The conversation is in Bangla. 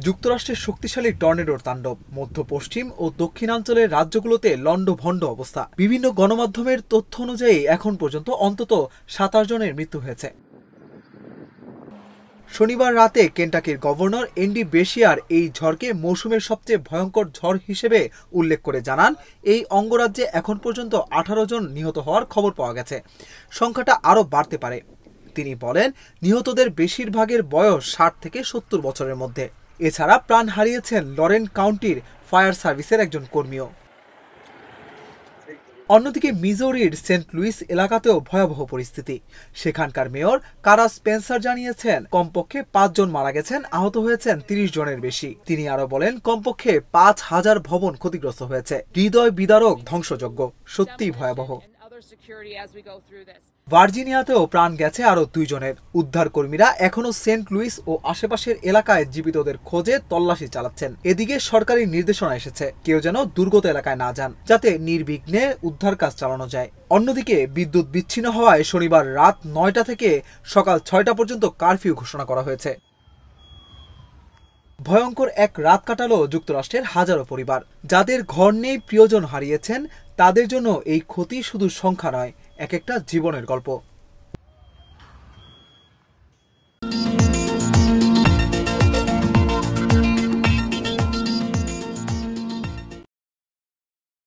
যুক্তরাষ্ট্রের শক্তিশালী টর্নেডোর তাণ্ডব, মধ্য পশ্চিম ও দক্ষিণাঞ্চলের রাজ্যগুলোতে লণ্ডভণ্ড অবস্থা। বিভিন্ন গণমাধ্যমের তথ্য অনুযায়ী এখন পর্যন্ত অন্তত 27 জনের মৃত্যু হয়েছে। শনিবার রাতে কেন্টাকির গভর্নর এন্ডি বেশিয়ার এই ঝড়কে মৌসুমের সবচেয়ে ভয়ঙ্কর ঝড় হিসেবে উল্লেখ করে জানান, এই অঙ্গরাজ্যে এখন পর্যন্ত 18 জন নিহত হওয়ার খবর পাওয়া গেছে। সংখ্যাটা আরও বাড়তে পারে। তিনি বলেন, নিহতদের বেশিরভাগের বয়স 60 থেকে 70 বছরের মধ্যে। এছাড়া প্রাণ হারিয়েছেন লরেন কাউন্টির ফায়ার সার্ভিসের একজন কর্মীও। অন্যদিকে মিজোরির সেন্ট লুইস এলাকাতেও ভয়াবহ পরিস্থিতি। সেখানকার মেয়র কারা স্পেন্সার জানিয়েছেন, কমপক্ষে 5 জন মারা গেছেন, আহত হয়েছেন 30 জনের বেশি। তিনি আরো বলেন, কমপক্ষে 5000 ভবন ক্ষতিগ্রস্ত হয়েছে। হৃদয় বিদারক ধ্বংসযজ্ঞ, সত্যিই ভয়াবহ। ভার্জিনিয়াতেও প্রাণ গেছে আরো 2 জনের। উদ্ধারকর্মীরা এখনো সেন্ট লুইস ও আশেপাশের এলাকায় জীবিতদের খোঁজে তল্লাশি চালাচ্ছেন। এদিকে সরকারি নির্দেশনা এসেছে, কেউ যেন দুর্গত এলাকায় না যান, যাতে নির্বিঘ্নে উদ্ধার কাজ চালানো যায়। অন্যদিকে বিদ্যুৎ বিচ্ছিন্ন হওয়ায় শনিবার রাত 9টা থেকে সকাল 6টা পর্যন্ত কারফিউ ঘোষণা করা হয়েছে। ভয়ঙ্কর এক রাত কাটালো যুক্তরাষ্ট্রের হাজারো পরিবার। যাদের ঘর নেই, প্রিয়জন হারিয়েছেন, তাদের জন্য এই ক্ষতি শুধু সংখ্যা নয়, এক একটা জীবনের গল্প।